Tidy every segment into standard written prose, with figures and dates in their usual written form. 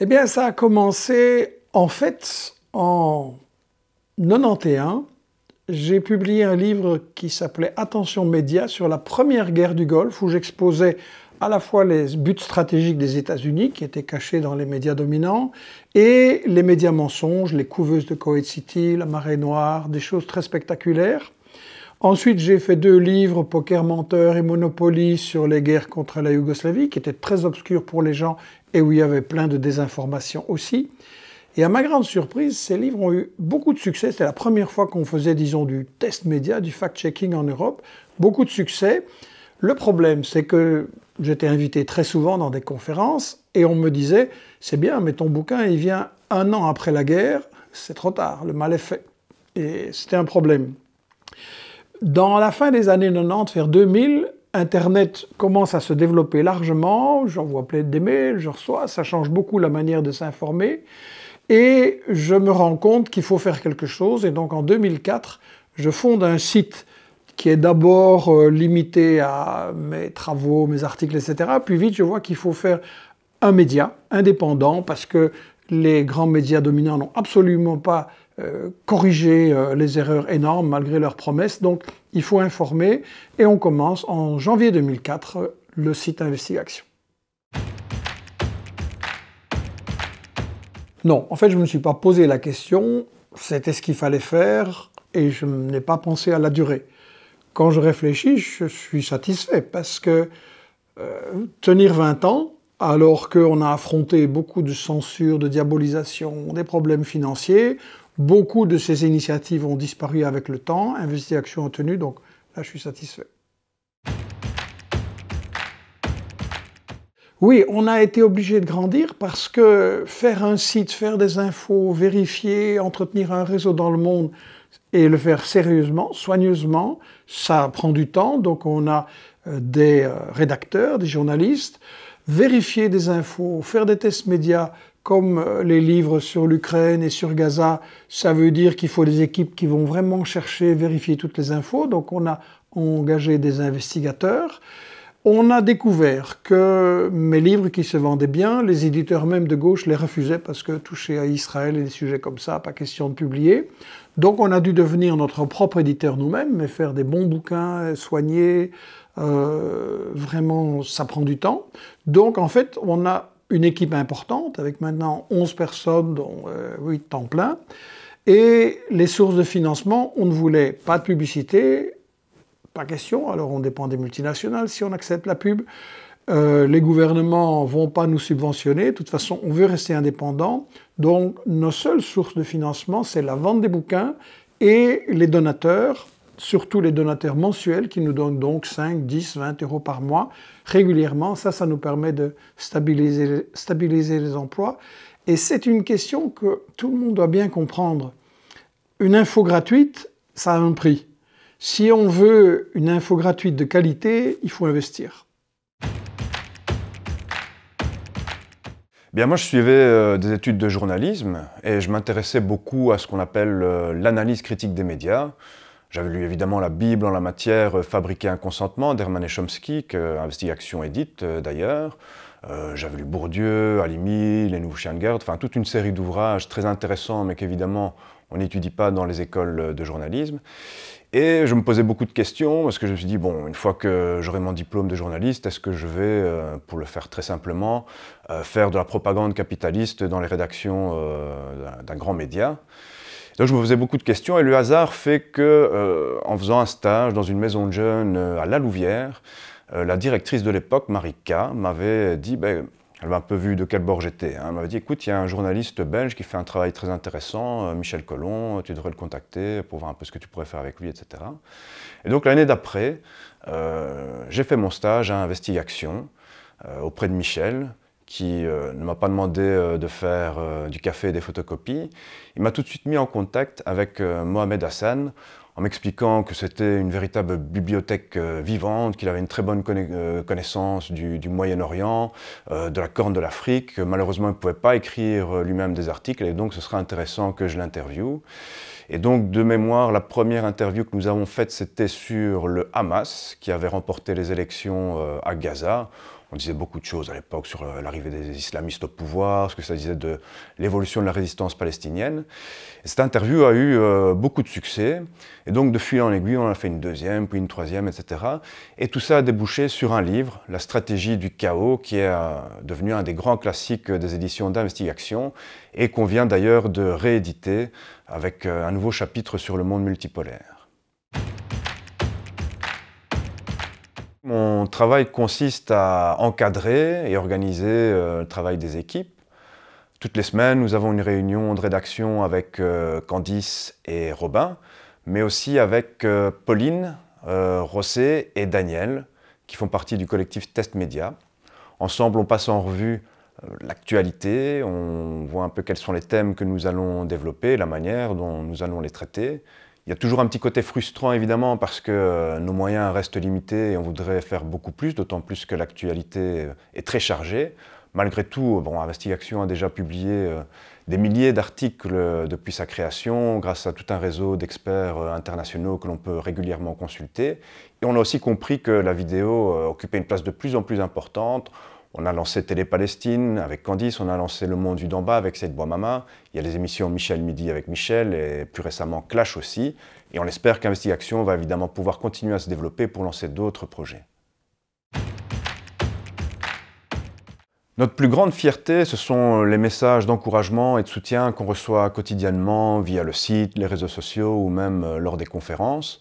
Eh bien, ça a commencé en fait en 91. J'ai publié un livre qui s'appelait Attention médias sur la première guerre du Golfe, où j'exposais à la fois les buts stratégiques des États-Unis, qui étaient cachés dans les médias dominants, et les médias mensonges, les couveuses de Kuwait City, la marée noire, des choses très spectaculaires. Ensuite, j'ai fait 2 livres, Poker menteur et Monopoly, sur les guerres contre la Yougoslavie, qui étaient très obscurs pour les gens et où il y avait plein de désinformation aussi. Et à ma grande surprise, ces livres ont eu beaucoup de succès. C'était la première fois qu'on faisait, disons, du test média, du fact-checking en Europe. Beaucoup de succès. Le problème, c'est que j'étais invité très souvent dans des conférences et on me disait « C'est bien, mais ton bouquin, il vient 1 an après la guerre. C'est trop tard, le mal est fait. » Et c'était un problème. Dans la fin des années 90, vers 2000, Internet commence à se développer largement. J'envoie plein de mails, je reçois, ça change beaucoup la manière de s'informer. Et je me rends compte qu'il faut faire quelque chose. Et donc en 2004, je fonde un site qui est d'abord limité à mes travaux, mes articles, etc. Puis vite, je vois qu'il faut faire un média indépendant parce que les grands médias dominants n'ont absolument pas corrigé les erreurs énormes malgré leurs promesses. Donc il faut informer. Et on commence en janvier 2004 le site Investigation. Non, en fait, je ne me suis pas posé la question, c'était ce qu'il fallait faire et je n'ai pas pensé à la durée. Quand je réfléchis, je suis satisfait parce que tenir 20 ans, alors qu'on a affronté beaucoup de censure, de diabolisation, des problèmes financiers, beaucoup de ces initiatives ont disparu avec le temps, Investigation a tenu, donc là, je suis satisfait. Oui, on a été obligé de grandir parce que faire un site, faire des infos, vérifier, entretenir un réseau dans le monde et le faire sérieusement, soigneusement, ça prend du temps. Donc on a des rédacteurs, des journalistes, vérifier des infos, faire des tests médias comme les livres sur l'Ukraine et sur Gaza, ça veut dire qu'il faut des équipes qui vont vraiment chercher, vérifier toutes les infos. Donc on a engagé des investigateurs. On a découvert que mes livres qui se vendaient bien, les éditeurs même de gauche les refusaient parce que toucher à Israël et des sujets comme ça, pas question de publier. Donc on a dû devenir notre propre éditeur nous-mêmes, mais faire des bons bouquins, soignés, vraiment ça prend du temps. Donc en fait on a une équipe importante avec maintenant 11 personnes, dont 8 temps plein. Et les sources de financement, on ne voulait pas de publicité, pas question, alors on dépend des multinationales si on accepte la pub. Les gouvernements ne vont pas nous subventionner, de toute façon on veut rester indépendant. Donc nos seules sources de financement, c'est la vente des bouquins et les donateurs, surtout les donateurs mensuels qui nous donnent donc 5, 10, 20 euros par mois régulièrement. Ça nous permet de stabiliser les emplois. Et c'est une question que tout le monde doit bien comprendre. Une info gratuite, ça a un prix. Si on veut une info gratuite de qualité, il faut investir. Bien, moi, je suivais des études de journalisme et je m'intéressais beaucoup à ce qu'on appelle l'analyse critique des médias. J'avais lu évidemment la Bible en la matière, Fabriquer un consentement d'Hermann et Chomsky, que Investigation édite d'ailleurs. J'avais lu Bourdieu, Halimi, Les Nouveaux Chiens de garde, enfin toute une série d'ouvrages très intéressants, mais qu'évidemment on n'étudie pas dans les écoles de journalisme. Et je me posais beaucoup de questions, parce que je me suis dit, bon, une fois que j'aurai mon diplôme de journaliste, est-ce que je vais, pour le faire très simplement, faire de la propagande capitaliste dans les rédactions d'un grand média? Donc je me posais beaucoup de questions, et le hasard fait que, en faisant un stage dans une maison de jeunes à La Louvière, la directrice de l'époque, Marie K, m'avait dit, ben, elle m'a un peu vu de quel bord j'étais. Elle m'avait dit, écoute, il y a un journaliste belge qui fait un travail très intéressant, Michel Collomb, tu devrais le contacter pour voir un peu ce que tu pourrais faire avec lui, etc. Et donc l'année d'après, j'ai fait mon stage à Investigation auprès de Michel, qui ne m'a pas demandé de faire du café et des photocopies. Il m'a tout de suite mis en contact avec Mohamed Hassan, en m'expliquant que c'était une véritable bibliothèque vivante, qu'il avait une très bonne connaissance du Moyen-Orient, de la Corne de l'Afrique. Malheureusement, il ne pouvait pas écrire lui-même des articles, et donc ce serait intéressant que je l'interviewe. Et donc, de mémoire, la première interview que nous avons faite, c'était sur le Hamas, qui avait remporté les élections à Gaza. On disait beaucoup de choses à l'époque sur l'arrivée des islamistes au pouvoir, ce que ça disait de l'évolution de la résistance palestinienne. Et cette interview a eu beaucoup de succès. Et donc, de fil en aiguille, on en a fait une deuxième, puis une troisième, etc. Et tout ça a débouché sur un livre, La stratégie du chaos, qui est devenu un des grands classiques des éditions d'Investigation et qu'on vient d'ailleurs de rééditer avec un nouveau chapitre sur le monde multipolaire. Mon travail consiste à encadrer et organiser le travail des équipes. Toutes les semaines, nous avons une réunion de rédaction avec Candice et Robin, mais aussi avec Pauline, Rossé et Daniel, qui font partie du collectif Test Média. Ensemble, on passe en revue l'actualité, on voit un peu quels sont les thèmes que nous allons développer, la manière dont nous allons les traiter. Il y a toujours un petit côté frustrant évidemment parce que nos moyens restent limités et on voudrait faire beaucoup plus, d'autant plus que l'actualité est très chargée. Malgré tout, Investigation a déjà publié des milliers d'articles depuis sa création, grâce à tout un réseau d'experts internationaux que l'on peut régulièrement consulter. Et on a aussi compris que la vidéo occupait une place de plus en plus importante. On a lancé Télé-Palestine avec Candice, on a lancé Le Monde vu d'en bas avec Saïd Bouamama, il y a les émissions Michel Midi avec Michel et plus récemment Clash aussi. Et on espère qu'Investigation va évidemment pouvoir continuer à se développer pour lancer d'autres projets. Notre plus grande fierté, ce sont les messages d'encouragement et de soutien qu'on reçoit quotidiennement via le site, les réseaux sociaux ou même lors des conférences.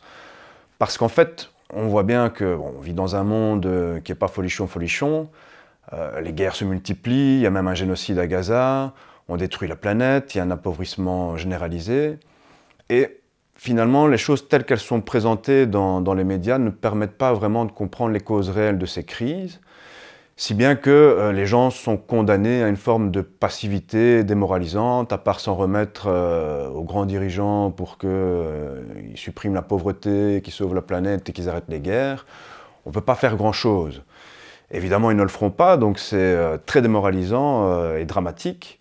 Parce qu'en fait, on voit bien qu'on vit dans un monde qui n'est pas folichon. Les guerres se multiplient, il y a même un génocide à Gaza, on détruit la planète, il y a un appauvrissement généralisé. Et finalement, les choses telles qu'elles sont présentées dans les médias ne permettent pas vraiment de comprendre les causes réelles de ces crises, si bien que les gens sont condamnés à une forme de passivité démoralisante, à part s'en remettre aux grands dirigeants pour qu'ils suppriment la pauvreté, qu'ils sauvent la planète et qu'ils arrêtent les guerres. On ne peut pas faire grand-chose. Évidemment, ils ne le feront pas, donc c'est très démoralisant et dramatique.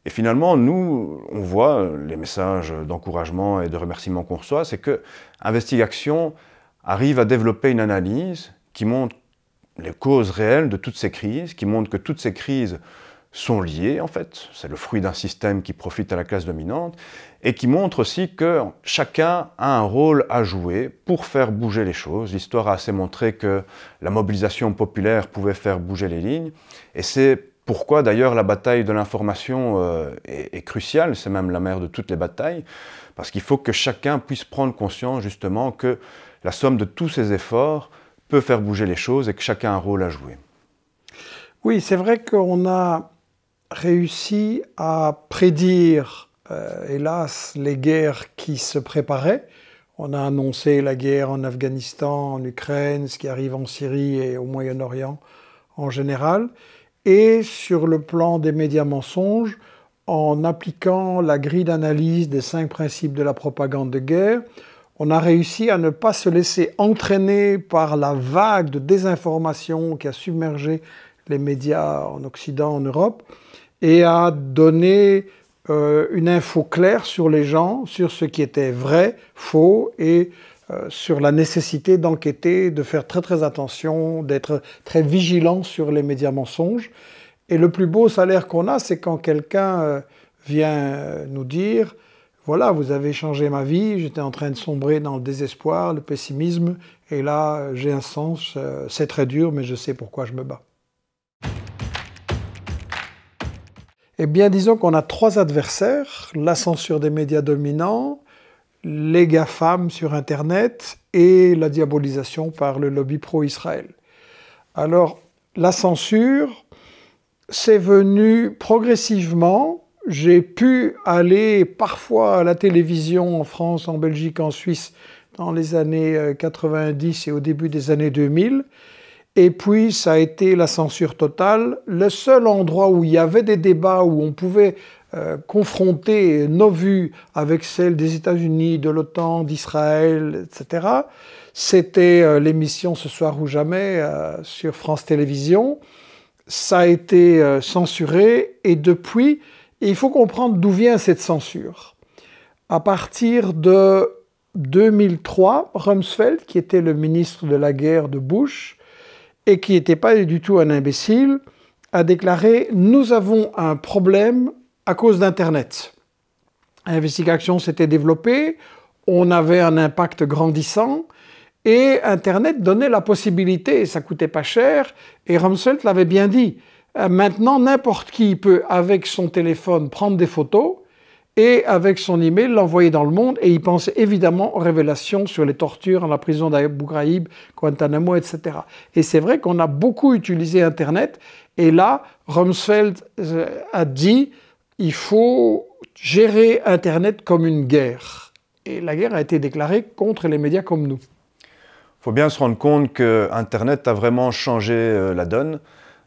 Et finalement, nous, on voit les messages d'encouragement et de remerciement qu'on reçoit, c'est que Investigation arrive à développer une analyse qui montre les causes réelles de toutes ces crises, qui montre que toutes ces crises sont liées, en fait. C'est le fruit d'un système qui profite à la classe dominante, et qui montre aussi que chacun a un rôle à jouer pour faire bouger les choses. L'histoire a assez montré que la mobilisation populaire pouvait faire bouger les lignes, et c'est pourquoi d'ailleurs la bataille de l'information est cruciale, c'est même la mère de toutes les batailles, parce qu'il faut que chacun puisse prendre conscience justement que la somme de tous ces efforts peut faire bouger les choses et que chacun a un rôle à jouer. Oui, c'est vrai qu'on a réussi à prédire, hélas, les guerres qui se préparaient. On a annoncé la guerre en Afghanistan, en Ukraine, ce qui arrive en Syrie et au Moyen-Orient en général. Et sur le plan des médias mensonges, en appliquant la grille d'analyse des 5 principes de la propagande de guerre, on a réussi à ne pas se laisser entraîner par la vague de désinformation qui a submergé les médias en Occident, en Europe, et à donner une info claire sur les gens, sur ce qui était vrai, faux, et sur la nécessité d'enquêter, de faire très très attention, d'être très vigilant sur les médias mensonges. Et le plus beau salaire qu'on a, c'est quand quelqu'un vient nous dire « Voilà, vous avez changé ma vie, j'étais en train de sombrer dans le désespoir, le pessimisme, et là j'ai un sens, c'est très dur, mais je sais pourquoi je me bats. » Eh bien, disons qu'on a 3 adversaires, la censure des médias dominants, les GAFAM sur Internet et la diabolisation par le lobby pro-Israël. Alors, la censure, c'est venu progressivement. J'ai pu aller parfois à la télévision en France, en Belgique, en Suisse, dans les années 90 et au début des années 2000. Et puis, ça a été la censure totale. Le seul endroit où il y avait des débats, où on pouvait confronter nos vues avec celles des États-Unis, de l'OTAN, d'Israël, etc., c'était l'émission Ce soir ou jamais sur France Télévisions. Ça a été censuré et depuis, il faut comprendre d'où vient cette censure. À partir de 2003, Rumsfeld, qui était le ministre de la guerre de Bush, et qui n'était pas du tout un imbécile, a déclaré « Nous avons un problème à cause d'Internet ». L'investigation s'était développée, on avait un impact grandissant, et Internet donnait la possibilité, et ça coûtait pas cher, et Rumsfeld l'avait bien dit. Maintenant, n'importe qui peut, avec son téléphone, prendre des photos, et avec son email, l'envoyer dans le monde, et il pensait évidemment aux révélations sur les tortures dans la prison d'Abu Ghraib, Guantanamo, etc. Et c'est vrai qu'on a beaucoup utilisé Internet, et là, Rumsfeld a dit, il faut gérer Internet comme une guerre. Et la guerre a été déclarée contre les médias comme nous. Il faut bien se rendre compte que Internet a vraiment changé la donne,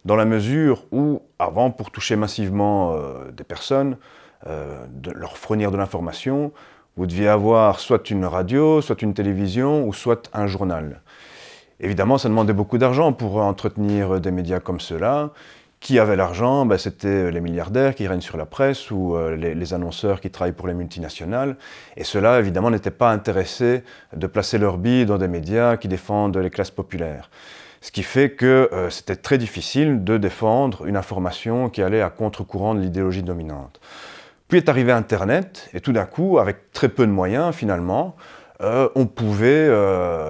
dans la mesure où, avant, pour toucher massivement des personnes, de leur fournir de l'information, vous deviez avoir soit une radio, soit une télévision, ou soit un journal. Évidemment, ça demandait beaucoup d'argent pour entretenir des médias comme ceux-là. Qui avait l'argent? C'était les milliardaires qui règnent sur la presse ou les annonceurs qui travaillent pour les multinationales. Et ceux-là, évidemment, n'étaient pas intéressés de placer leur bille dans des médias qui défendent les classes populaires. Ce qui fait que c'était très difficile de défendre une information qui allait à contre-courant de l'idéologie dominante. Puis est arrivé Internet, et tout d'un coup, avec très peu de moyens finalement, on pouvait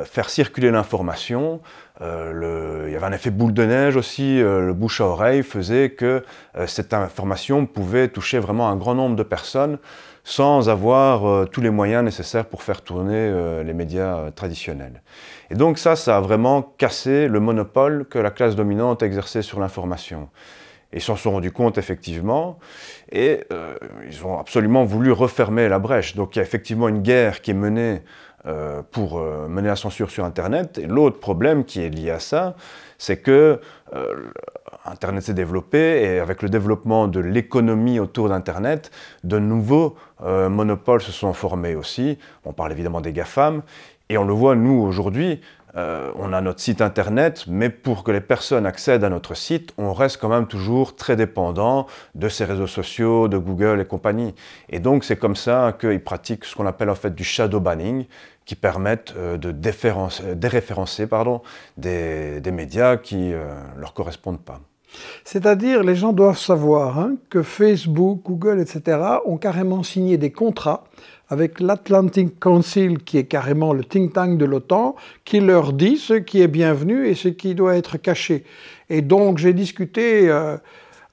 faire circuler l'information. Il y avait un effet boule de neige aussi, le bouche à oreille faisait que cette information pouvait toucher vraiment un grand nombre de personnes sans avoir tous les moyens nécessaires pour faire tourner les médias traditionnels. Et donc ça a vraiment cassé le monopole que la classe dominante exerçait sur l'information. Ils s'en sont rendus compte effectivement et ils ont absolument voulu refermer la brèche. Donc il y a effectivement une guerre qui est menée pour mener la censure sur Internet. Et l'autre problème qui est lié à ça, c'est que Internet s'est développé et avec le développement de l'économie autour d'Internet, de nouveaux monopoles se sont formés aussi. On parle évidemment des GAFAM et on le voit nous aujourd'hui. On a notre site internet, mais pour que les personnes accèdent à notre site, on reste quand même toujours très dépendant de ces réseaux sociaux, de Google et compagnie. Et donc c'est comme ça qu'ils pratiquent ce qu'on appelle en fait du shadow banning, qui permettent de déréférencer des médias qui ne leur correspondent pas. C'est-à-dire, les gens doivent savoir que Facebook, Google, etc. ont carrément signé des contrats avec l'Atlantic Council, qui est carrément le think tank de l'OTAN, qui leur dit ce qui est bienvenu et ce qui doit être caché. Et donc, j'ai discuté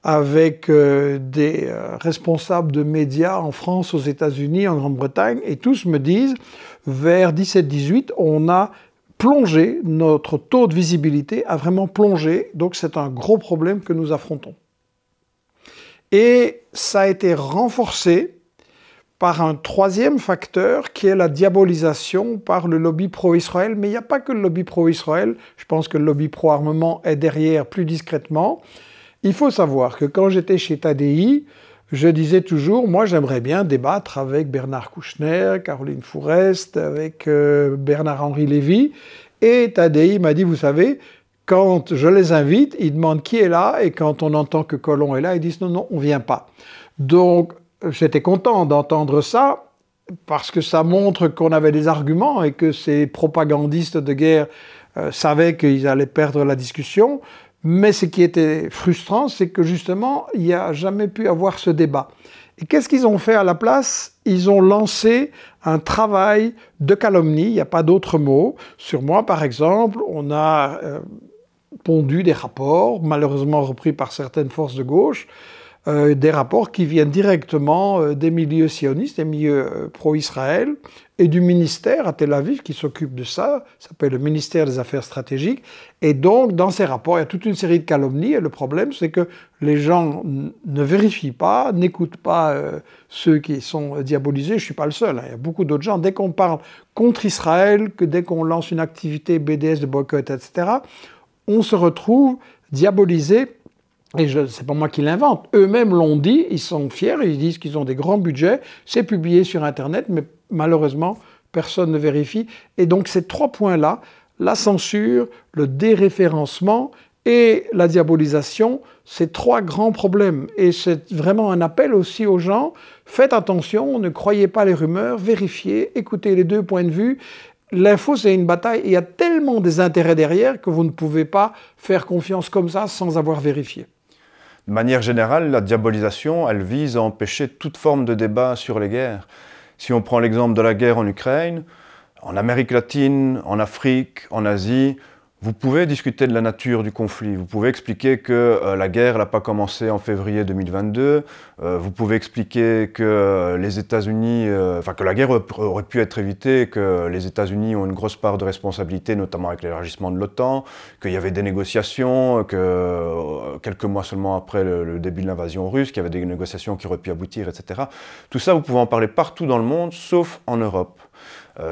avec des responsables de médias en France, aux États-Unis, en Grande-Bretagne, et tous me disent, vers 17-18, on a plongé, notre taux de visibilité a vraiment plongé, donc c'est un gros problème que nous affrontons. Et ça a été renforcé par un troisième facteur qui est la diabolisation par le lobby pro-Israël. Mais il n'y a pas que le lobby pro-Israël, je pense que le lobby pro-armement est derrière plus discrètement. Il faut savoir que quand j'étais chez TADI, je disais toujours, moi j'aimerais bien débattre avec Bernard Kouchner, Caroline Fourest, avec Bernard-Henri Lévy. Et TADI m'a dit, vous savez, quand je les invite, ils demandent qui est là, et quand on entend que Colomb est là, ils disent non, non, on ne vient pas. Donc, j'étais content d'entendre ça, parce que ça montre qu'on avait des arguments et que ces propagandistes de guerre savaient qu'ils allaient perdre la discussion. Mais ce qui était frustrant, c'est que justement, il n'y a jamais pu avoir ce débat. Et qu'est-ce qu'ils ont fait à la place? Ils ont lancé un travail de calomnie, il n'y a pas d'autre mot. Sur moi, par exemple, on a pondu des rapports, malheureusement repris par certaines forces de gauche, des rapports qui viennent directement des milieux sionistes, des milieux pro-Israël, et du ministère à Tel Aviv qui s'occupe de ça, ça s'appelle le ministère des Affaires stratégiques. Et donc, dans ces rapports, il y a toute une série de calomnies, et le problème, c'est que les gens ne vérifient pas, n'écoutent pas ceux qui sont diabolisés. Je ne suis pas le seul, il y a beaucoup d'autres gens. Dès qu'on parle contre Israël, que dès qu'on lance une activité BDS de boycott, etc., on se retrouve diabolisé. Et c'est pas moi qui l'invente, eux-mêmes l'ont dit, ils sont fiers, ils disent qu'ils ont des grands budgets, c'est publié sur Internet, mais malheureusement, personne ne vérifie. Et donc ces trois points-là, la censure, le déréférencement et la diabolisation, c'est trois grands problèmes. Et c'est vraiment un appel aussi aux gens, faites attention, ne croyez pas les rumeurs, vérifiez, écoutez les deux points de vue. l'info, c'est une bataille. Il y a tellement des intérêts derrière que vous ne pouvez pas faire confiance comme ça sans avoir vérifié. De manière générale, la diabolisation, elle vise à empêcher toute forme de débat sur les guerres. Si on prend l'exemple de la guerre en Ukraine, en Amérique latine, en Afrique, en Asie, vous pouvez discuter de la nature du conflit. Vous pouvez expliquer que la guerre n'a pas commencé en février 2022. Vous pouvez expliquer que les États-Unis, que la guerre aurait pu être évitée, que les États-Unis ont une grosse part de responsabilité, notamment avec l'élargissement de l'OTAN, qu'il y avait des négociations, que quelques mois seulement après le début de l'invasion russe, qu'il y avait des négociations qui auraient pu aboutir, etc. Tout ça, vous pouvez en parler partout dans le monde, sauf en Europe.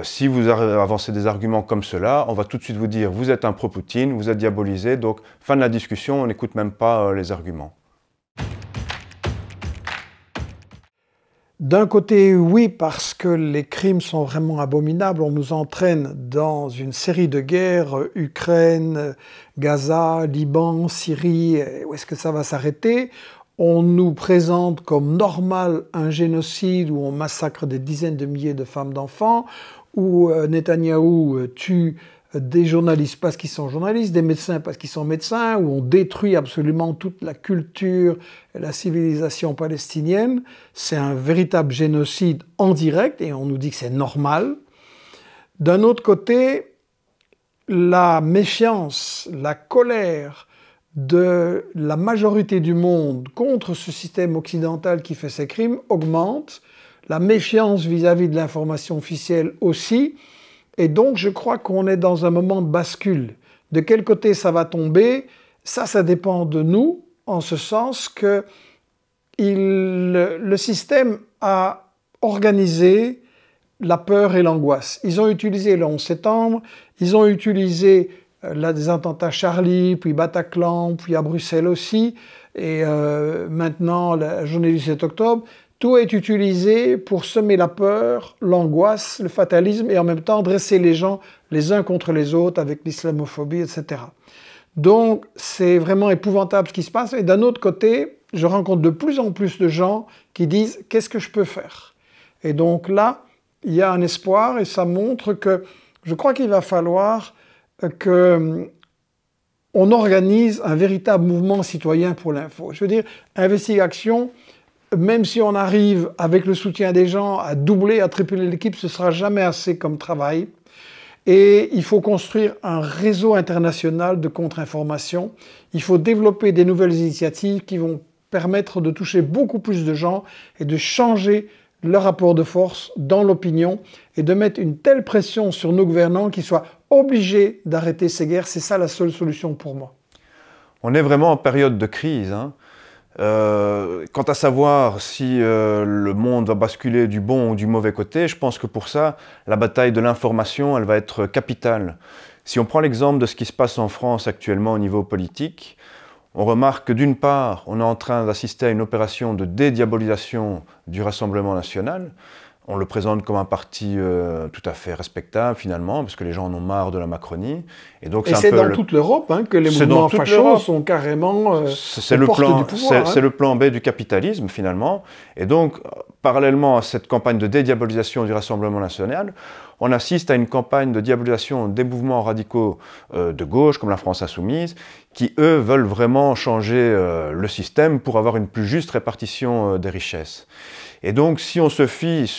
Si vous avancez des arguments comme cela, on va tout de suite vous dire vous êtes un pro-Poutine, vous êtes diabolisé, donc fin de la discussion, on n'écoute même pas les arguments. D'un côté, oui, parce que les crimes sont vraiment abominables. On nous entraîne dans une série de guerres, Ukraine, Gaza, Liban, Syrie, où est-ce que ça va s'arrêter ? On nous présente comme normal un génocide où on massacre des dizaines de milliers de femmes, d'enfants, où Netanyahou tue des journalistes parce qu'ils sont journalistes, des médecins parce qu'ils sont médecins, où on détruit absolument toute la culture et la civilisation palestinienne. C'est un véritable génocide en direct et on nous dit que c'est normal. D'un autre côté, la méfiance, la colère de la majorité du monde contre ce système occidental qui fait ces crimes augmente, la méfiance vis-à-vis de l'information officielle aussi, et donc je crois qu'on est dans un moment de bascule. De quel côté ça va tomber, ça dépend de nous, en ce sens que le système a organisé la peur et l'angoisse. Ils ont utilisé le 11 septembre, ils ont utilisé des attentats Charlie, puis Bataclan, puis à Bruxelles aussi, et maintenant la journée du 7 octobre. Tout est utilisé pour semer la peur, l'angoisse, le fatalisme, et en même temps dresser les gens les uns contre les autres avec l'islamophobie, etc. Donc c'est vraiment épouvantable ce qui se passe. Et d'un autre côté, je rencontre de plus en plus de gens qui disent « qu'est-ce que je peux faire ?» Et donc là, il y a un espoir et ça montre que je crois qu'il va falloir qu'on organise un véritable mouvement citoyen pour l'info. Je veux dire, Investigation, même si on arrive avec le soutien des gens à doubler, à tripler l'équipe, ce ne sera jamais assez comme travail. Et il faut construire un réseau international de contre-information. Il faut développer des nouvelles initiatives qui vont permettre de toucher beaucoup plus de gens et de changer leur rapport de force dans l'opinion et de mettre une telle pression sur nos gouvernants qu'ils soient obligés d'arrêter ces guerres. C'est ça la seule solution pour moi. On est vraiment en période de crise. Quant à savoir si le monde va basculer du bon ou du mauvais côté, je pense que pour ça, la bataille de l'information, elle va être capitale. Si on prend l'exemple de ce qui se passe en France actuellement au niveau politique, on remarque que d'une part, on est en train d'assister à une opération de dédiabolisation du Rassemblement national. On le présente comme un parti tout à fait respectable finalement, parce que les gens en ont marre de la Macronie. Et c'est dans toute l'Europe que les mouvements fachos sont carrément c'est le plan B du capitalisme finalement. Et donc, parallèlement à cette campagne de dédiabolisation du Rassemblement national, on assiste à une campagne de diabolisation des mouvements radicaux de gauche, comme la France Insoumise, qui, eux, veulent vraiment changer le système pour avoir une plus juste répartition des richesses. Et donc, si on se fie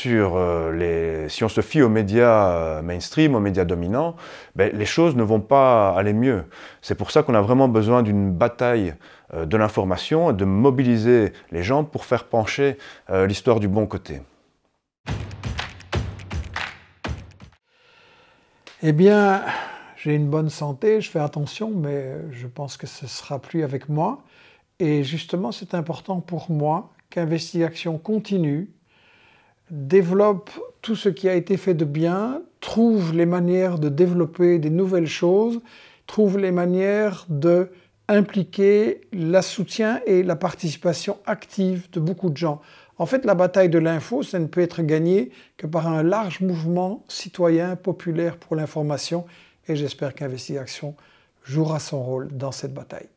aux médias mainstream, aux médias dominants, les choses ne vont pas aller mieux. C'est pour ça qu'on a vraiment besoin d'une bataille de l'information et de mobiliser les gens pour faire pencher l'histoire du bon côté. Eh bien, j'ai une bonne santé, je fais attention, mais je pense que ce ne sera plus avec moi. Et justement, c'est important pour moi qu'Investigation continue, développe tout ce qui a été fait de bien, trouve les manières de développer des nouvelles choses, trouve les manières d'impliquer le soutien et la participation active de beaucoup de gens. En fait, la bataille de l'info, ça ne peut être gagnée que par un large mouvement citoyen, populaire pour l'information, et j'espère qu'Investigation jouera son rôle dans cette bataille.